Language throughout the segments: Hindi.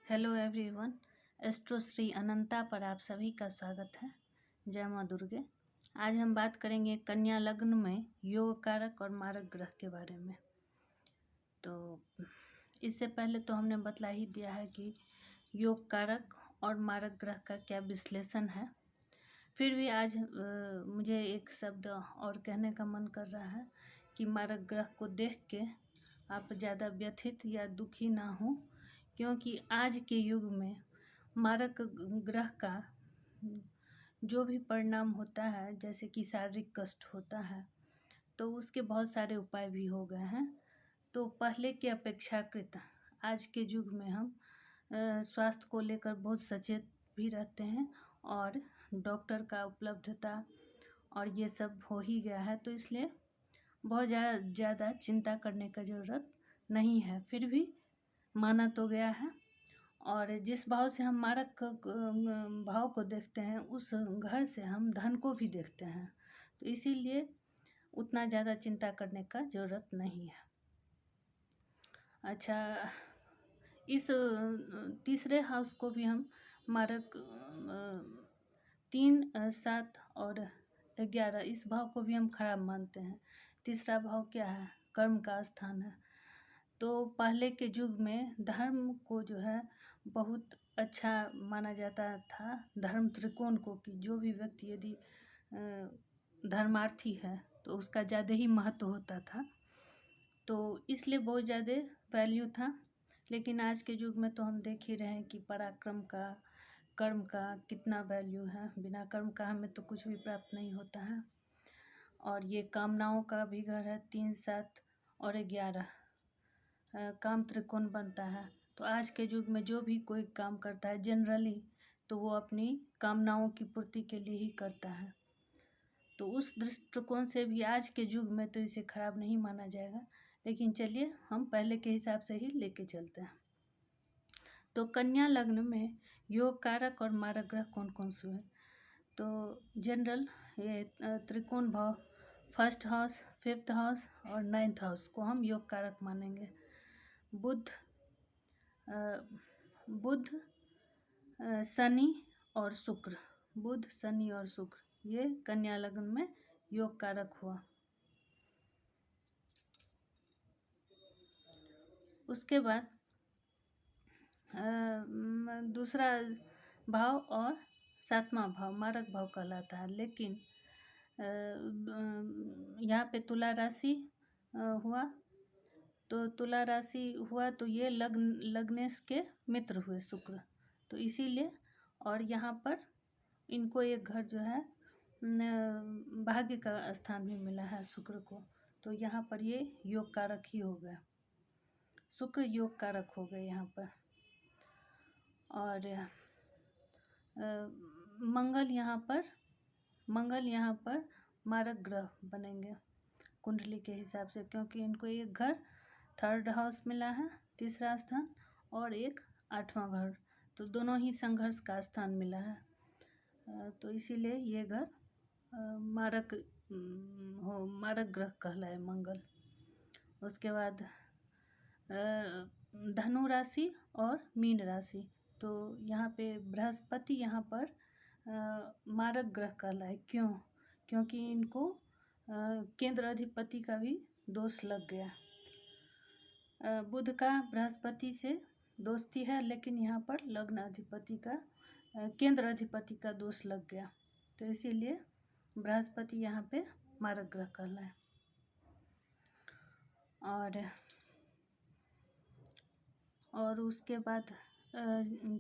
Hello everyone. एस्ट्रो श्री अनंता पर आप सभी का स्वागत है। जय माँ दुर्गे। आज हम बात करेंगे कन्या लग्न में योग कारक और मारक ग्रह के बारे में। तो इससे पहले तो हमने बतला ही दिया है कि योग कारक और मारक ग्रह का क्या विश्लेषण है। फिर भी आज मुझे एक शब्द और कहने का मन कर रहा है कि मारक ग्रह को देख के आप ज़्यादा व्यथित या दुखी ना हो, क्योंकि आज के युग में मारक ग्रह का जो भी परिणाम होता है, जैसे कि शारीरिक कष्ट होता है, तो उसके बहुत सारे उपाय भी हो गए हैं। तो पहले के अपेक्षाकृत आज के युग में हम स्वास्थ्य को लेकर बहुत सचेत भी रहते हैं और डॉक्टर का उपलब्धता और ये सब हो ही गया है, तो इसलिए बहुत ज़्यादा चिंता करने का ज़रूरत नहीं है। फिर भी माना तो गया है, और जिस भाव से हम मारक भाव को देखते हैं, उस घर से हम धन को भी देखते हैं, तो इसीलिए उतना ज़्यादा चिंता करने का ज़रूरत नहीं है। अच्छा, इस तीसरे हाउस को भी हम मारक 3, 7 और 11 इस भाव को भी हम खराब मानते हैं। तीसरा भाव क्या है? कर्म का स्थान है। तो पहले के युग में धर्म को जो है बहुत अच्छा माना जाता था, धर्म त्रिकोण को, कि जो भी व्यक्ति यदि धर्मार्थी है तो उसका ज़्यादा ही महत्व होता था, तो इसलिए बहुत ज़्यादा वैल्यू था। लेकिन आज के युग में तो हम देख ही रहे हैं कि पराक्रम का, कर्म का कितना वैल्यू है। बिना कर्म का हमें तो कुछ भी प्राप्त नहीं होता है। और ये कामनाओं का भी घर है, 3, 7 और 11 काम त्रिकोण बनता है। तो आज के युग में जो भी कोई काम करता है जनरली, तो वो अपनी कामनाओं की पूर्ति के लिए ही करता है। तो उस दृष्टिकोण से भी आज के युग में तो इसे खराब नहीं माना जाएगा। लेकिन चलिए हम पहले के हिसाब से ही लेके चलते हैं। तो कन्या लग्न में योग कारक और मारक ग्रह कौन कौन से हैं? तो जनरल ये त्रिकोण भाव, फर्स्ट हाउस, 5th हाउस और 9th हाउस को हम योग कारक मानेंगे। बुध, शनि और शुक्र, बुध, शनि और शुक्र, ये कन्या लग्न में योग कारक हुआ। उसके बाद दूसरा भाव और 7वां भाव मारक भाव कहलाता है। लेकिन यहाँ पे तुला राशि हुआ, तो तुला राशि हुआ तो ये लग्नेश के मित्र हुए शुक्र, तो इसीलिए। और यहाँ पर इनको एक घर जो है भाग्य का स्थान भी मिला है शुक्र को, तो यहाँ पर ये योग कारक ही हो गया, शुक्र योग कारक हो गए यहाँ पर। और मंगल यहाँ पर मारक ग्रह बनेंगे कुंडली के हिसाब से, क्योंकि इनको एक घर 3rd हाउस मिला है, तीसरा स्थान, और एक 8वां घर, तो दोनों ही संघर्ष का स्थान मिला है। तो इसीलिए ये घर मारक ग्रह कहलाए मंगल। उसके बाद धनु राशि और मीन राशि, तो यहाँ पे बृहस्पति यहाँ पर मारक ग्रह कहलाए। क्यों? क्योंकि इनको केंद्र अधिपति का भी दोष लग गया। बुध का बृहस्पति से दोस्ती है, लेकिन यहाँ पर लग्न अधिपति का, केंद्र अधिपति का दोष लग गया, तो इसीलिए बृहस्पति यहाँ पे मारक ग्रह कहलाए। और उसके बाद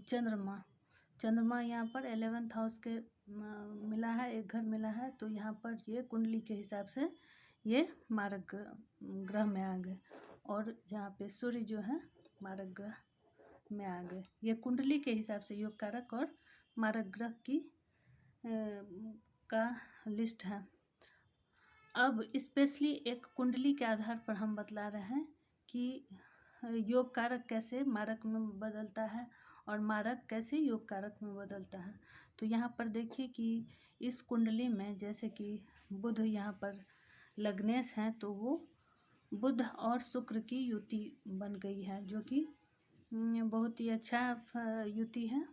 चंद्रमा यहाँ पर 11th हाउस के मिला है, एक घर मिला है, तो यहाँ पर ये कुंडली के हिसाब से ये मारक ग्रह में आ गए। और यहाँ पे सूर्य जो है मारक ग्रह में आ गए। ये कुंडली के हिसाब से योग कारक और मारक ग्रह की का लिस्ट है। अब स्पेशली एक कुंडली के आधार पर हम बतला रहे हैं कि योग कारक कैसे मारक में बदलता है और मारक कैसे योग कारक में बदलता है। तो यहाँ पर देखिए कि इस कुंडली में जैसे कि बुध यहाँ पर लग्नेश हैं, तो वो बुध और शुक्र की युति बन गई है, जो कि बहुत ही अच्छा युति है।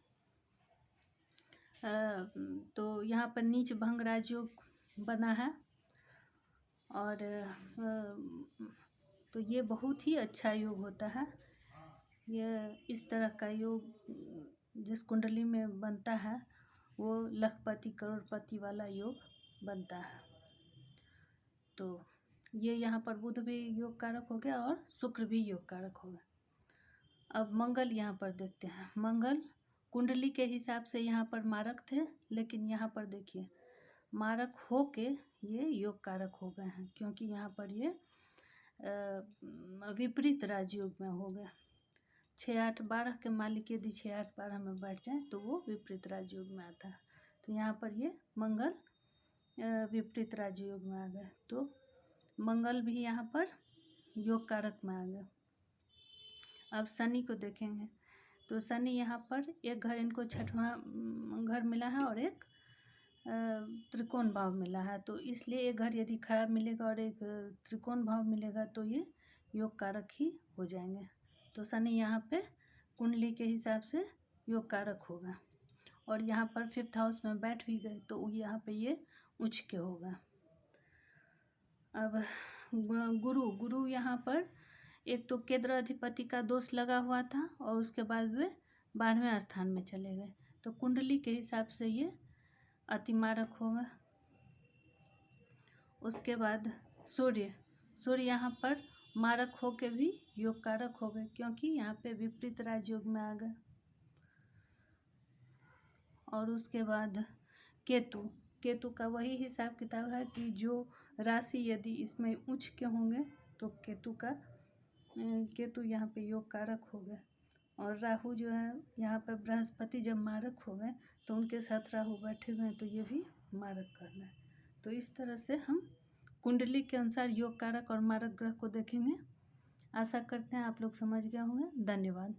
तो यहाँ पर नीच भंग राजयोग बना है और तो ये बहुत ही अच्छा योग होता है। ये इस तरह का योग जिस कुंडली में बनता है वो लखपति करोड़पति वाला योग बनता है। तो ये यहाँ पर बुध भी योग कारक हो गया और शुक्र भी योग कारक हो गया। अब मंगल यहाँ पर देखते हैं। मंगल कुंडली के हिसाब से यहाँ पर मारक थे, लेकिन यहाँ पर देखिए मारक हो के ये योग कारक हो गए हैं, क्योंकि यहाँ पर ये विपरीत राजयोग में हो गया। 6 8 12 के मालिक यदि 6 8 12 में बैठ जाए तो वो विपरीत राजयोग में आता है। तो यहाँ पर ये मंगल विपरीत राजयोग में आ गए, तो मंगल भी यहाँ पर योग कारक में आ गए। अब शनि को देखेंगे तो शनि यहाँ पर एक घर इनको 6वां घर मिला है और एक त्रिकोण भाव मिला है। तो इसलिए एक घर यदि खराब मिलेगा और एक त्रिकोण भाव मिलेगा तो ये योग कारक ही हो जाएंगे। तो शनि यहाँ पे कुंडली के हिसाब से योग कारक होगा और यहाँ पर 5th हाउस में बैठ भी गए तो यहाँ पे ये उच्च के होगा। अब गुरु यहाँ पर एक तो केंद्र अधिपति का दोष लगा हुआ था और उसके बाद वे 12वें स्थान में चले गए, तो कुंडली के हिसाब से ये अतिमारक होगा। उसके बाद सूर्य यहाँ पर मारक हो के भी योग कारक हो गए, क्योंकि यहाँ पे विपरीत राजयोग में आ गए। और उसके बाद केतु का वही हिसाब किताब है कि जो राशि यदि इसमें उच्च के होंगे तो केतु यहाँ पे योग कारक हो गए। और राहु जो है यहाँ पर बृहस्पति जब मारक हो गए तो उनके साथ राहु बैठे हुए हैं, तो ये भी मारक करना है। तो इस तरह से हम कुंडली के अनुसार योग कारक और मारक ग्रह को देखेंगे। आशा करते हैं आप लोग समझ गए होंगे। धन्यवाद।